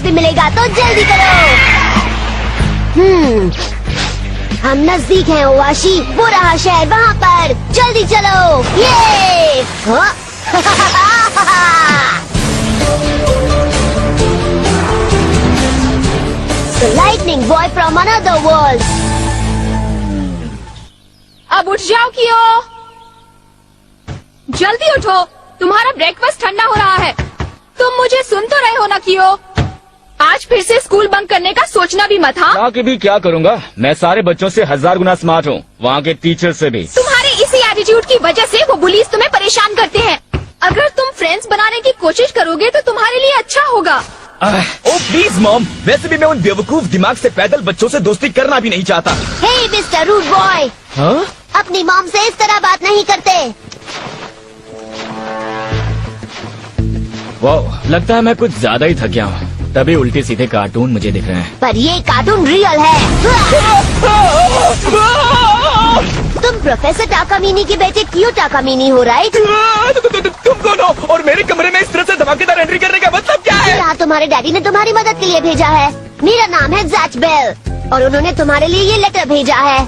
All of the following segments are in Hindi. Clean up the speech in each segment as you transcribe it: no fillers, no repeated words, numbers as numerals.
ट्रॉफी मिलेगा, तो जल्दी करो। हम नजदीक हैं ओवाशी, वो रहा शहर वहाँ पर, जल्दी चलो। ये The lightning boy from another world. अब उठ जाओ कियो, जल्दी उठो, तुम्हारा ब्रेकफास्ट ठंडा हो रहा है। तुम मुझे सुन तो रहे हो ना कियो? आज फिर से स्कूल बंक करने का सोचना भी मत। हाँ, आगे भी क्या करूँगा, मैं सारे बच्चों से 1000 गुना स्मार्ट हूँ, वहाँ के टीचर से भी। तुम्हारे इसी एटीट्यूड की वजह से वो बुलीज तुम्हें परेशान करते हैं। अगर तुम फ्रेंड्स बनाने की कोशिश करोगे तो तुम्हारे लिए अच्छा होगा। ओ प्लीज मॉम, वैसे भी मैं उन बेवकूफ दिमाग से पैदल बच्चों से दोस्ती करना भी नहीं चाहता। हे मिस्टर रूड बॉय, हाँ? अपनी मॉम से इस तरह बात नहीं करते। वाह, लगता है मैं कुछ ज्यादा ही थक गया हूँ, तभी उल्टे सीधे कार्टून मुझे दिख रहे हैं। पर ये कार्टून रियल है। तुम प्रोफेसर टाकामीनी के बेटे क्यों टाकामीनी हो, राइट? तुम कौन हो और मेरे कमरे में इस तरह से धमाकेदार एंट्री करने का मतलब क्या है? यहाँ तुम्हारे डैडी ने तुम्हारी मदद के लिए भेजा है। मेरा नाम है जैच बेल और उन्होंने तुम्हारे लिए ये लेटर भेजा है।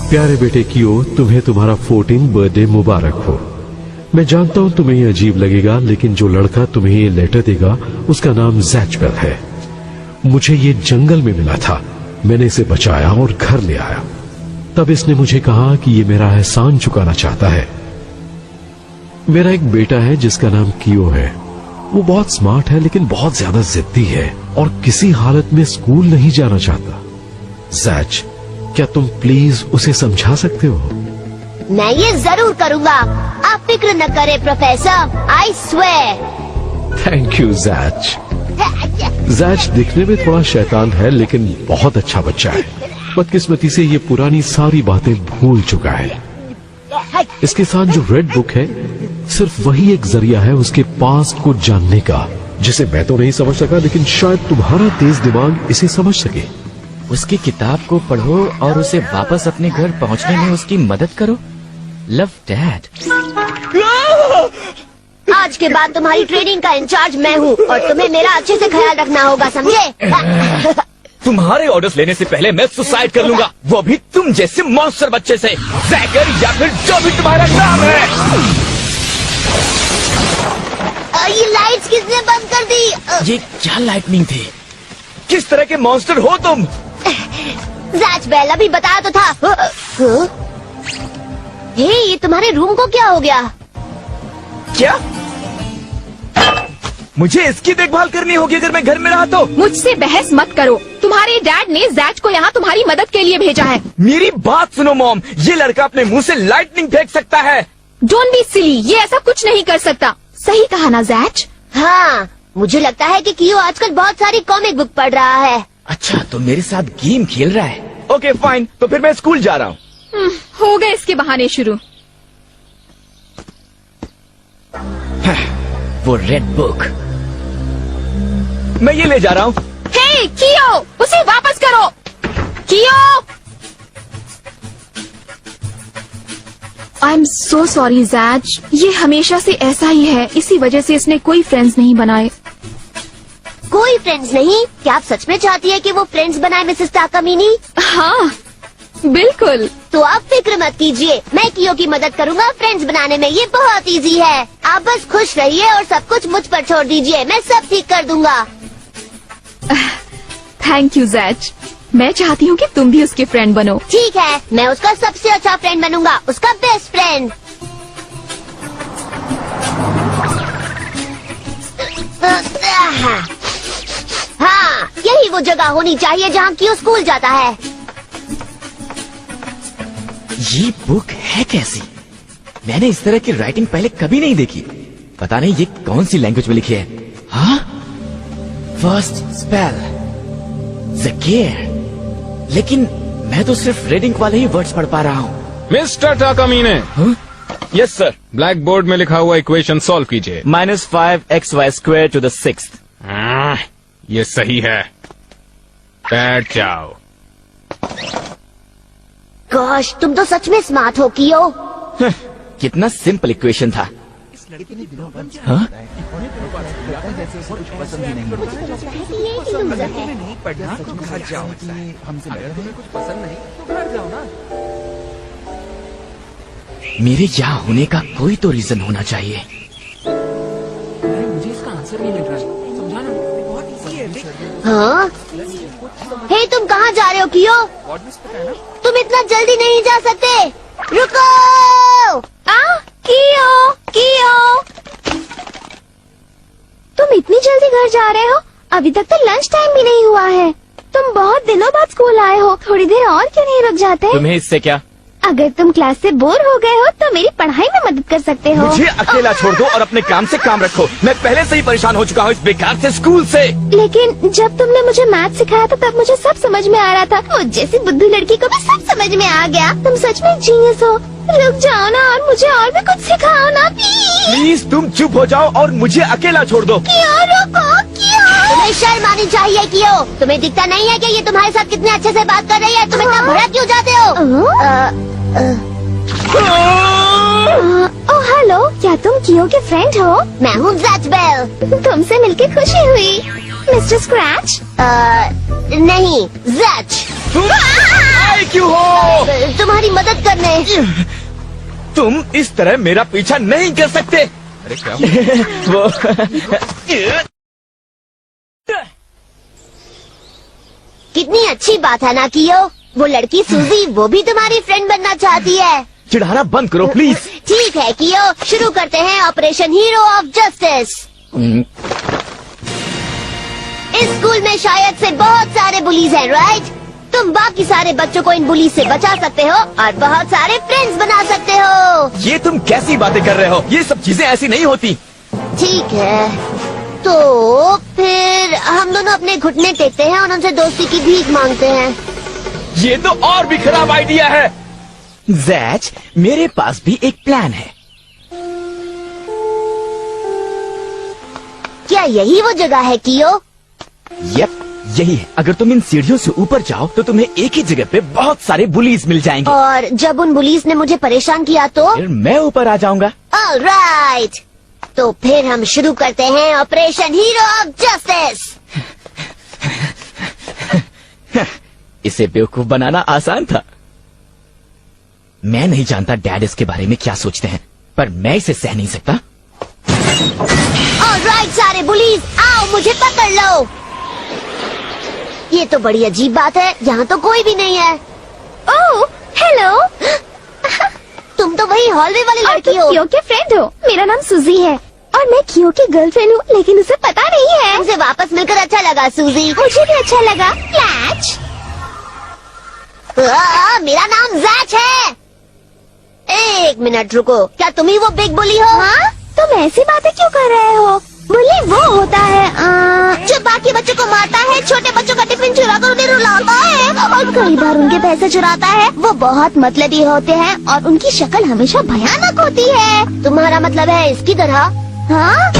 प्यारे बेटे कियो, तुम्हें तुम्हारा 14th बर्थडे मुबारक हो। मैं जानता हूँ तुम्हें ये अजीब लगेगा, लेकिन जो लड़का तुम्हें ये लेटर देगा उसका नाम जैच बेल है। मुझे ये जंगल में मिला था, मैंने इसे बचाया और घर ले आया। तब इसने मुझे कहा कि ये मेरा एहसान चुकाना चाहता है। मेरा एक बेटा है जिसका नाम कियो है। वो बहुत स्मार्ट है लेकिन बहुत ज्यादा जिद्दी है और किसी हालत में स्कूल नहीं जाना चाहता। जैच, क्या तुम प्लीज उसे समझा सकते हो? मैं ये जरूर करूँगा, आप फिक्र न करें professor, I swear. Thank you जैच। जैच दिखने में थोड़ा शैतान है लेकिन बहुत अच्छा बच्चा है। बदकिस्मती से ये पुरानी सारी बातें भूल चुका है। इसके साथ जो रेड बुक है सिर्फ वही एक जरिया है उसके पास्ट को जानने का, जिसे मैं तो नहीं समझ सका, लेकिन शायद तुम्हारा तेज दिमाग इसे समझ सके। उसकी किताब को पढ़ो और उसे वापस अपने घर पहुंचने में उसकी मदद करो। Love dad. आज के बाद तुम्हारी ट्रेनिंग का इंचार्ज मैं हूँ और तुम्हें मेरा अच्छे से ख्याल रखना होगा, समझे? तुम्हारे ऑर्डर्स लेने से पहले मैं सुसाइड कर लूंगा, वो भी तुम जैसे मॉन्स्टर बच्चे से। जैकर या फिर जो भी तुम्हारा नाम है। ये लाइट्स किसने बंद कर दी? ये क्या लाइटनिंग थी? किस तरह के मॉन्स्टर हो तुम? जैच बेल, अभी बताया तो था। हे, ये तुम्हारे रूम को क्या हो गया? क्या? मुझे इसकी देखभाल करनी होगी अगर मैं घर में रहा तो? मुझसे बहस मत करो, तुम्हारे डैड ने जैच को यहाँ तुम्हारी मदद के लिए भेजा है। मेरी बात सुनो मॉम, ये लड़का अपने मुंह से लाइटनिंग फेंक सकता है। डोंट बी सिली, ये ऐसा कुछ नहीं कर सकता। सही कहा ना जैच? हाँ, मुझे लगता है कि कियो आजकल बहुत सारी कॉमिक बुक पढ़ रहा है। अच्छा, तो मेरे साथ गेम खेल रहा है। ओके फाइन, तो फिर मैं स्कूल जा रहा हूँ। हो गए इसके बहाने शुरू। वो रेड बुक मैं ये ले जा रहा हूँ। हे कियो, उसे वापस करो। कियो, आई एम सो सॉरी जैच, ये हमेशा से ऐसा ही है, इसी वजह से इसने कोई फ्रेंड्स नहीं बनाए। कोई फ्रेंड्स नहीं? क्या आप सच में चाहती है कि वो फ्रेंड्स बनाए मिसेस टाकामीनी? हाँ बिल्कुल। तो आप फिक्र मत कीजिए, मैं कियो की मदद करूँगा फ्रेंड्स बनाने में। ये बहुत इजी है, आप बस खुश रहिए और सब कुछ मुझ पर छोड़ दीजिए, मैं सब ठीक कर दूंगा। थैंक यू जैच, मैं चाहती हूँ कि तुम भी उसके फ्रेंड बनो। ठीक है, मैं उसका सबसे अच्छा फ्रेंड बनूंगा, उसका बेस्ट फ्रेंड। हाँ, यही वो जगह होनी चाहिए जहाँ कियो स्कूल जाता है। ये बुक है कैसी? मैंने इस तरह की राइटिंग पहले कभी नहीं देखी। पता नहीं ये कौन सी लैंग्वेज में लिखी है। हाँ, फर्स्ट स्पेल ज़कीर, लेकिन मैं तो सिर्फ रीडिंग वाले ही वर्ड्स पढ़ पा रहा हूँ। Mister Takamine. Yes sir. Blackboard में लिखा हुआ इक्वेशन सॉल्व कीजिए। -5xy² to the 6th। ये सही है, बैठ जाओ। गॉश, तुम तो सच में स्मार्ट हो कियो। कितना सिंपल इक्वेशन था। हाँ? मेरे यहाँ होने का कोई तो रीजन होना चाहिए। हाँ? हे, तुम कहाँ जा रहे हो कियो? तुम इतना जल्दी नहीं जा सकते। रुको! कियो, कियो, तुम इतनी जल्दी घर जा रहे हो? अभी तक तो लंच टाइम भी नहीं हुआ है। तुम बहुत दिनों बाद स्कूल आए हो, थोड़ी देर और क्यों नहीं रुक जाते? तुम्हें इससे क्या? अगर तुम क्लास से बोर हो गए हो तो मेरी पढ़ाई में मदद कर सकते हो। मुझे अकेला छोड़ दो और अपने काम से काम रखो। मैं पहले से ही परेशान हो चुका हूँ इस बेकार से स्कूल से। लेकिन जब तुमने मुझे मैथ सिखाया था तब मुझे सब समझ में आ रहा था। मुझ जैसी बुद्धू लड़की को भी सब समझ में आ गया। तुम सच में जीनियस हो। रुक जाओ ना और मुझे और भी कुछ सिखाओ ना प्लीज। तुम चुप हो जाओ और मुझे अकेला छोड़ दो। क्यों? रुको, क्यों? तुम्हें शर्म आनी चाहिए कियो। तुम्हें दिखता नहीं है कि ये तुम्हारे साथ कितने अच्छे से बात कर रही है? तुम इतना भड़क क्यों जाते हो? ओह हेलो, क्या तुम कियो के फ्रेंड हो? मैं हूँ ज़ैचबेल। तुमसे मिलके खुशी हुई। Mister scratch? नहीं, ज़ैच। तुम आए क्यों हो? तुम्हारी मदद करने। तुम इस तरह मेरा पीछा नहीं कर सकते। अरे क्या हुआ? वो कितनी अच्छी बात है ना कियो। वो लड़की सूजी, वो भी तुम्हारी फ्रेंड बनना चाहती है। चिढ़ाना बंद करो प्लीज। ठीक है कियो, शुरू करते हैं ऑपरेशन हीरो ऑफ जस्टिस। इस स्कूल में शायद से बहुत सारे बुलीज हैं, राइट? तुम बाकी सारे बच्चों को इन बुलीज से बचा सकते हो और बहुत सारे फ्रेंड्स बना सकते हो। ये तुम कैसी बातें कर रहे हो? ये सब चीजें ऐसी नहीं होती। ठीक है, तो फिर हम दोनों अपने घुटने टेकते हैं और उनसे दोस्ती की भीख मांगते हैं। ये तो और भी खराब आइडिया है। ज़ैच, मेरे पास भी एक प्लान है। क्या यही वो जगह है कियो? यप, यही है। अगर तुम इन सीढ़ियों से ऊपर जाओ तो तुम्हें एक ही जगह पे बहुत सारे बुलीज मिल जाएंगे। और जब उन बुलीज ने मुझे परेशान किया तो? फिर मैं ऊपर आ जाऊंगा। ऑलराइट, तो फिर हम शुरू करते हैं ऑपरेशन हीरो ऑफ जस्टिस। इसे बेवकूफ बनाना आसान था। मैं नहीं जानता डैड इसके बारे में क्या सोचते हैं, पर मैं इसे सह नहीं सकता। ऑलराइट सारे बुलीज, आओ मुझे पकड़ लो। ये तो बड़ी अजीब बात है, यहाँ तो कोई भी नहीं है। ओह हेलो, तुम तो वही हॉलवे वाली और लड़की तुम हो। कियो के फ्रेंड हो। मेरा नाम सूजी है और मैं कियो की गर्लफ्रेंड हूँ, लेकिन उसे पता नहीं है। तुमसे वापस मिलकर अच्छा लगा सूजी। मुझे भी अच्छा लगा। फ्लैच, मेरा नाम ज़ैच है। एक मिनट रुको, क्या तुम ही वो बिग बुली हो? हाँ? तुम ऐसी बातें क्यों कर रहे हो? बुली वो होता है जो बाकी बच्चों को मारता है, छोटे बच्चों का टिफिन चुरा कर उन्हें रुलाता है और कई बार उनके पैसे चुराता है। वो बहुत मतलबी होते हैं और उनकी शक्ल हमेशा भयानक होती है। तुम्हारा मतलब है इसकी तरह? हाँ?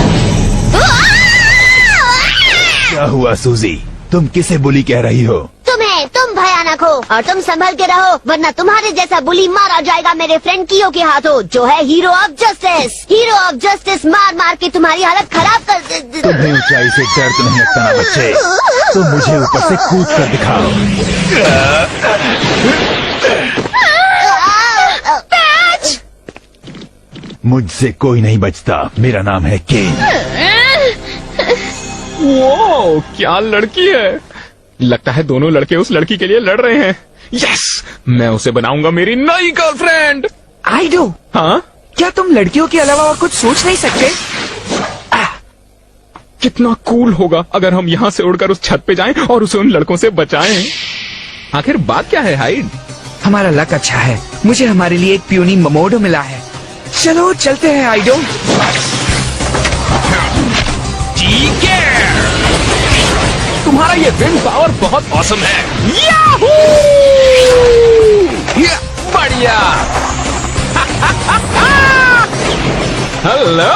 क्या हुआ सूजी? तुम किसे बुली कह रही हो? तुम्हें, तुम भयानक हो और तुम संभल के रहो, वरना तुम्हारे जैसा बुली मारा जाएगा मेरे फ्रेंड कियो के हाथों, जो है hero of justice. Hero of justice मार मार के तुम्हारी हालत खराब कर दे। तुम्हें ऊंचाई से डर तो नहीं लगता ना बच्चे? तो मुझे ऊपर से कूद कर दिखाओ। मुझसे कोई नहीं बचता। मेरा नाम है केन। वो क्या लड़की है? लगता है दोनों लड़के उस लड़की के लिए लड़ रहे हैं। यस, मैं उसे बनाऊंगा मेरी नई गर्लफ्रेंड। आइडो, हाँ, क्या तुम लड़कियों के अलावा और कुछ सोच नहीं सकते? कितना कूल होगा अगर हम यहाँ से उड़कर उस छत पे जाएं और उसे उन लड़कों से बचाएं। आखिर बात क्या है हाइड? हमारा लक अच्छा है, मुझे हमारे लिए एक पियोनी ममोडो मिला है। चलो चलते हैं आइडो। ठीक है, तुम्हारा ये विंड पावर बहुत ऑसम है। याहू! बढ़िया। हेलो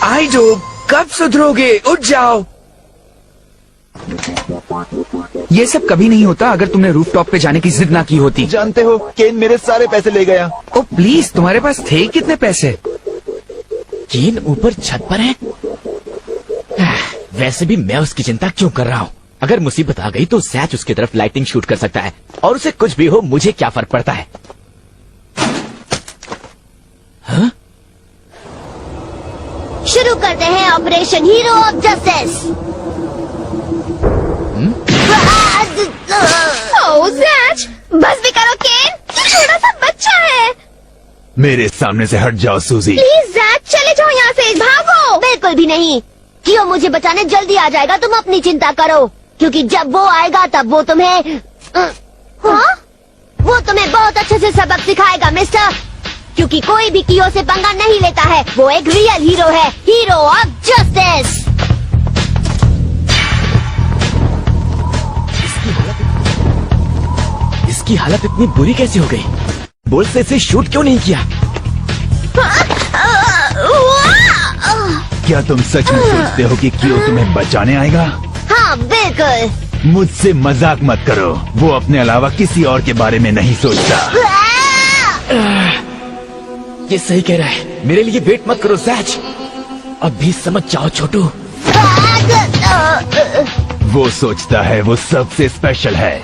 आइडो, कब सुधरोगे? उठ जाओ। ये सब कभी नहीं होता अगर तुमने रूफटॉप पे जाने की जिद ना की होती। जानते हो केन मेरे सारे पैसे ले गया। ओ प्लीज, तुम्हारे पास थे कितने पैसे? केन ऊपर छत पर है। वैसे भी मैं उसकी चिंता क्यों कर रहा हूँ? अगर मुसीबत आ गई तो जैच उसकी तरफ लाइटिंग शूट कर सकता है और उसे कुछ भी हो मुझे क्या फर्क पड़ता है। हाँ? शुरू करते हैं ऑपरेशन हीरो ऑफ जस्टिस। ओह जैच, बस भी करो केन, तू छोटा सा बच्चा है। मेरे सामने से हट जाओ सूजी। प्लीज जैच, चले जाओ यहाँ से, भागो। बिल्कुल भी नहीं, कियो मुझे बचाने जल्दी आ जाएगा, तुम अपनी चिंता करो, क्योंकि जब वो आएगा तब वो तुम्हें हाँ? वो तुम्हें बहुत अच्छे से सबक सिखाएगा मिस्टर, क्योंकि कोई भी कियो से पंगा नहीं लेता है। वो एक रियल हीरो है, हीरो ऑफ जस्टिस। इसकी हालत इतनी बुरी कैसे हो गई? बुल से इसे शूट क्यों नहीं किया? क्या तुम सच में सोचते हो कि कियो तुम्हें बचाने आएगा? हाँ बिल्कुल। मुझसे मजाक मत करो, वो अपने अलावा किसी और के बारे में नहीं सोचता। ये सही कह रहा है, मेरे लिए वेट मत करो जैच, अब भी समझ जाओ छोटू। वो सोचता है वो सबसे स्पेशल है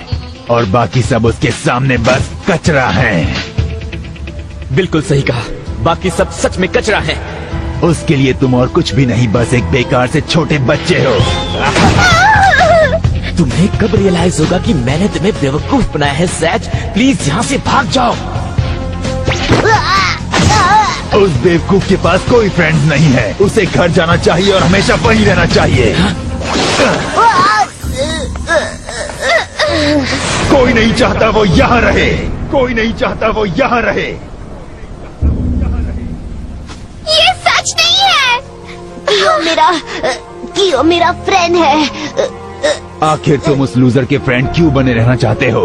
और बाकी सब उसके सामने बस कचरा है। बिल्कुल सही कहा, बाकी सब सच में कचरा है। उसके लिए तुम और कुछ भी नहीं, बस एक बेकार से छोटे बच्चे हो। तुम्हें कब रियलाइज होगा कि मैंने तुम्हें बेवकूफ बनाया है जैच? प्लीज यहाँ से भाग जाओ। उस बेवकूफ के पास कोई फ्रेंड्स नहीं है, उसे घर जाना चाहिए और हमेशा वहीं रहना चाहिए। कोई नहीं चाहता वो यहाँ रहे, कोई नहीं चाहता वो यहाँ रहे। ये सच नहीं है। कियो मेरा फ्रेंड है। आखिर तुम उस लूजर के फ्रेंड क्यों बने रहना चाहते हो?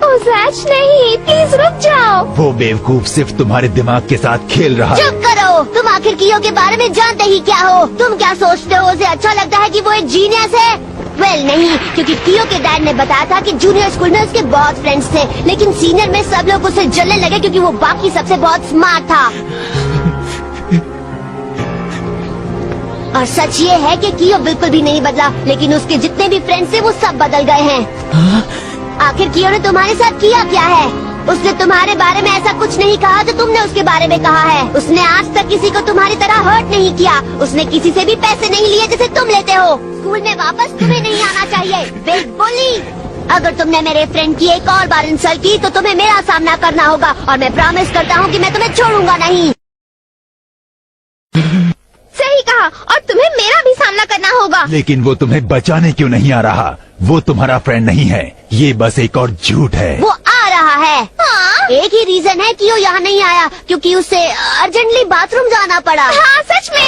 ओह जैच नहीं, प्लीज रुक जाओ। वो बेवकूफ सिर्फ तुम्हारे दिमाग के साथ खेल रहा है। चुप करो, तुम आखिर कियो के बारे में जानते ही क्या हो? तुम क्या सोचते हो, उसे अच्छा लगता है कि वो एक जीनियस है? वेल नहीं, क्योंकि कियो के डैड ने बताया था कि जूनियर स्कूल में उसके बहुत फ्रेंड्स थे, लेकिन सीनियर में सब लोग उसे जलने लगे क्योंकि वो बाकी सबसे बहुत स्मार्ट था। और सच ये है कि कियो बिल्कुल भी नहीं बदला, लेकिन उसके जितने भी फ्रेंड्स थे वो सब बदल गए हैं। आखिर कियो ने तुम्हारे साथ किया क्या है? उसने तुम्हारे बारे में ऐसा कुछ नहीं कहा जो तुमने उसके बारे में कहा है। उसने आज तक किसी को तुम्हारी तरह हर्ट नहीं किया। उसने किसी से भी पैसे नहीं लिए जैसे तुम लेते हो। स्कूल में वापस तुम्हें नहीं आना चाहिए, बिग बुली। अगर तुमने मेरे फ्रेंड की एक और बार इंसल्ट की तो तुम्हें मेरा सामना करना होगा, और मैं प्रॉमिस करता हूँ कि मैं तुम्हें छोड़ूंगा नहीं। सही कहा, और तुम्हें मेरा भी सामना करना होगा। लेकिन वो तुम्हें बचाने क्यों नहीं आ रहा? वो तुम्हारा फ्रेंड नहीं है, ये बस एक और झूठ है। वो आ रहा है। हाँ? एक ही रीजन है कि वो यहाँ नहीं आया, क्योंकि उसे अर्जेंटली बाथरूम जाना पड़ा। हाँ सच में।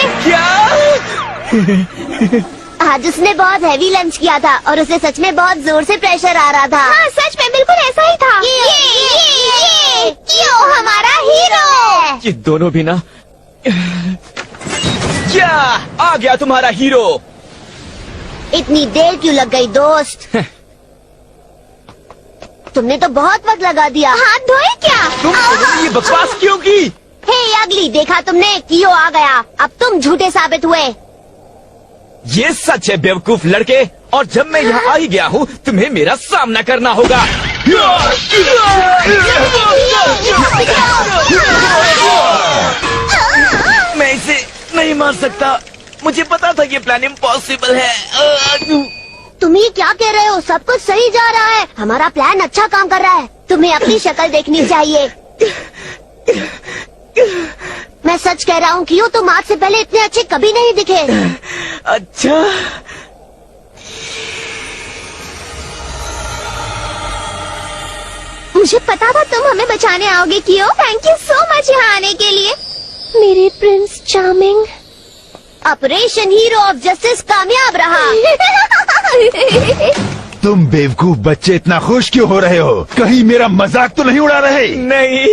आज उसने बहुत हैवी लंच किया था और उसे सच में बहुत जोर से प्रेशर आ रहा था। हाँ सच में, बिल्कुल ऐसा ही था। ये कियो हमारा हीरो। ये दोनों भी ना। क्या आ गया तुम्हारा हीरो? इतनी देर क्यों लग गई दोस्त? तुमने तो बहुत वक्त लगा दिया। हाथ धोए क्या? तुम ये बकवास क्यों की? हे अगली, देखा तुमने, कियो आ गया। अब तुम झूठे साबित हुए। ये सच है बेवकूफ लड़के, और जब मैं यहाँ आ ही गया हूँ तुम्हें मेरा सामना करना होगा। मैं इसे नहीं मार सकता, मुझे पता था ये प्लान इम्पॉसिबल है। तुम ये क्या कह रहे हो? सब कुछ सही जा रहा है, हमारा प्लान अच्छा काम कर रहा है। तुम्हें अपनी शक्ल देखनी चाहिए। मैं सच कह रहा हूँ कियो, तुम आज से पहले इतने अच्छे कभी नहीं दिखे। अच्छा, मुझे पता था तुम हमें बचाने आओगे कियो। थैंक यू सो मच यहाँ आने के लिए, मेरे Prince charming. Operation hero of justice कामयाब रहा। तुम बेवकूफ बच्चे इतना खुश क्यों हो रहे हो? कहीं मेरा मजाक तो नहीं उड़ा रहे? नहीं,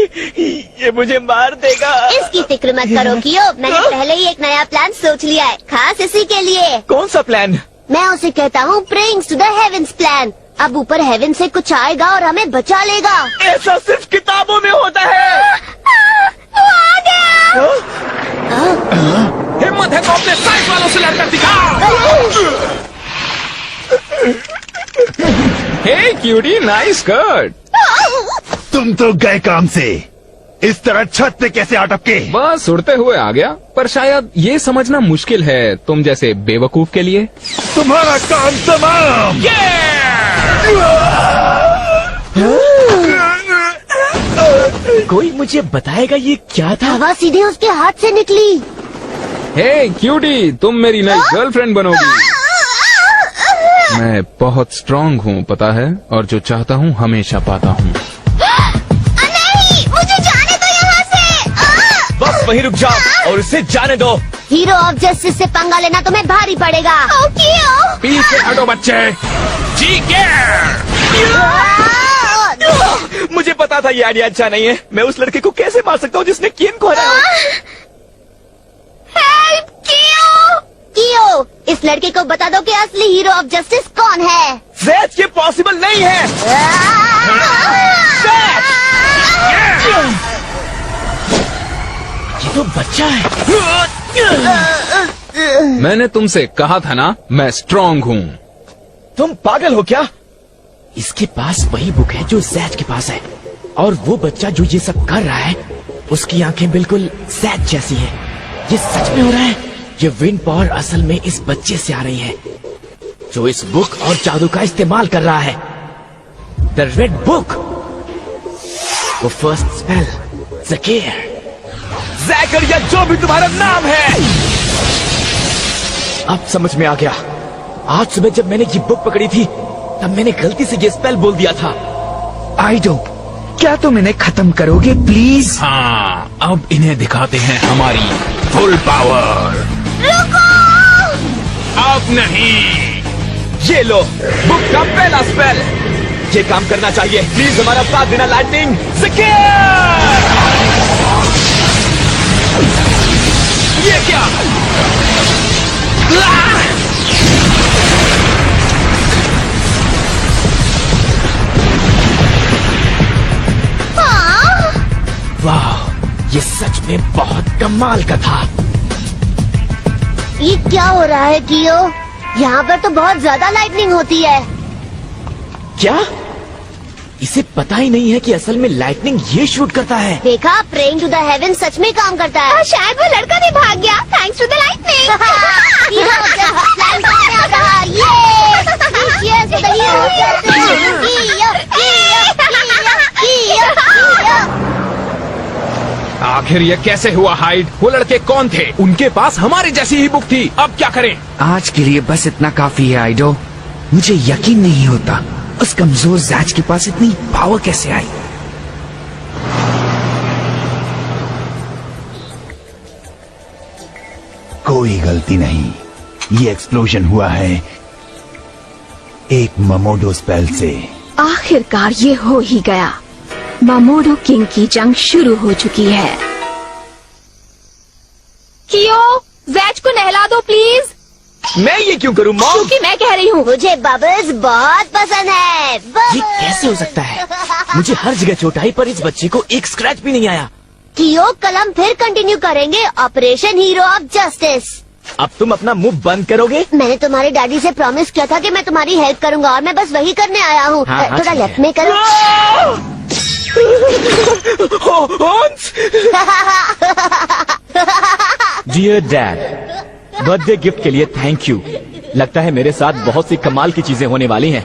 ये मुझे मार देगा। इसकी फिक्र मत करो कियो, मैंने पहले ही एक नया प्लान सोच लिया है, खास इसी के लिए। कौन सा प्लान? मैं उसे कहता हूँ praying to the heavens plan. अब ऊपर हेवन से कुछ आएगा और हमें बचा लेगा। ऐसा सिर्फ किताबों में होता है। वो आ गया। हिम्मत है तो अपने साइड वालों से लड़कर दिखा। हे क्यूटी, नाइस कट। तुम तो गए काम से। इस तरह छत पे कैसे अटके? बस उड़ते हुए आ गया, पर शायद ये समझना मुश्किल है तुम जैसे बेवकूफ के लिए। तुम्हारा काम तमाम। कोई मुझे बताएगा ये क्या था? हवा सीधे उसके हाथ से निकली। हे क्यूटी, तुम मेरी नई गर्लफ्रेंड बनोगी। मैं बहुत स्ट्रांग हूँ पता है, और जो चाहता हूँ हमेशा पाता हूँ। नहीं, मुझे जाने दो यहाँ से। बस वहीं रुक जाओ और उसे जाने दो। हीरो ऑफ जस्टिस से पंगा लेना तुम्हें भारी पड़ेगा। क्यों? पीछे हटो बच्चे। जी के। मुझे पता था ये आइडिया अच्छा नहीं है। मैं उस लड़के को कैसे मार सकता हूँ जिसने किन को हराया? हेल्प कियो। कियो, इस लड़के को बता दो कि असली हीरो ऑफ जस्टिस कौन है। जैज, ये पॉसिबल नहीं है। ये तो बच्चा है। मैंने तुमसे कहा था ना, मैं स्ट्रांग हूँ। तुम पागल हो क्या? इसके पास वही बुक है जो जैज के पास है, और वो बच्चा जो ये सब कर रहा है उसकी आंखें बिल्कुल जैज जैसी हैं। ये सच में हो रहा है। ये विंड पावर असल में इस बच्चे से आ रही है जो इस बुक और जादू का इस्तेमाल कर रहा है। The red book. वो फर्स्ट स्पेल ज़कीर, ज़ैकर या जो भी तुम्हारा नाम है। अब समझ में आ गया। आज सुबह जब मैंने ये बुक पकड़ी थी तब मैंने गलती से ये स्पेल बोल दिया था। आइडो, क्या तुम इन्हें खत्म करोगे प्लीज? हाँ, अब इन्हें दिखाते हैं हमारी फुल पावर। अब नहीं। ये लो बुक का पहला स्पेल। ये काम करना चाहिए। प्लीज हमारा साथ देना लाइटनिंग। ये क्या? वाह, ये सच में बहुत कमाल का था। ये क्या हो रहा है कियो? यहाँ पर तो बहुत ज्यादा लाइटनिंग होती है। क्या? इसे पता ही नहीं है कि असल में लाइटनिंग ये शूट करता है। देखा, प्रेइंग टू द हेवन सच में काम करता है। शायद वो लड़का भी भाग गया thanks to the lightning. Hero of justice plan सामने आ रहा। ये cheers to the hero of justice। कियो, कियो, कियो, कियो। आखिर ये कैसे हुआ हाइड? वो लड़के कौन थे? उनके पास हमारी जैसी ही बुक थी। अब क्या करें? आज के लिए बस इतना काफी है आइडो। मुझे यकीन नहीं होता उस कमजोर जैज के पास इतनी पावर कैसे आई। कोई गलती नहीं। ये एक्सप्लोजन हुआ है एक ममोडो स्पेल से। आखिरकार ये हो ही गया। मामोडो किंग की जंग शुरू हो चुकी है। कियो, जैज को नहला दो प्लीज। मैं ये क्यों करूं मॉम? क्योंकि मैं कह रही हूँ। मुझे बबल्स बहुत पसंद है। ये कैसे हो सकता है? मुझे हर जगह चोट आई पर इस बच्चे को एक स्क्रैच भी नहीं आया। कियो, कल हम फिर कंटिन्यू करेंगे ऑपरेशन हीरो ऑफ जस्टिस। अब तुम अपना मुंह बंद करोगे? मैंने तुम्हारे डैडी से प्रॉमिस किया था कि मैं तुम्हारी हेल्प करूंगा और मैं बस वही करने आया हूँ। हाँ, हाँ, थोड़ा ठीक लेफ्ट है। में करो। डियर डैड, बर्थडे गिफ्ट के लिए थैंक यू। लगता है मेरे साथ बहुत सी कमाल की चीजें होने वाली हैं।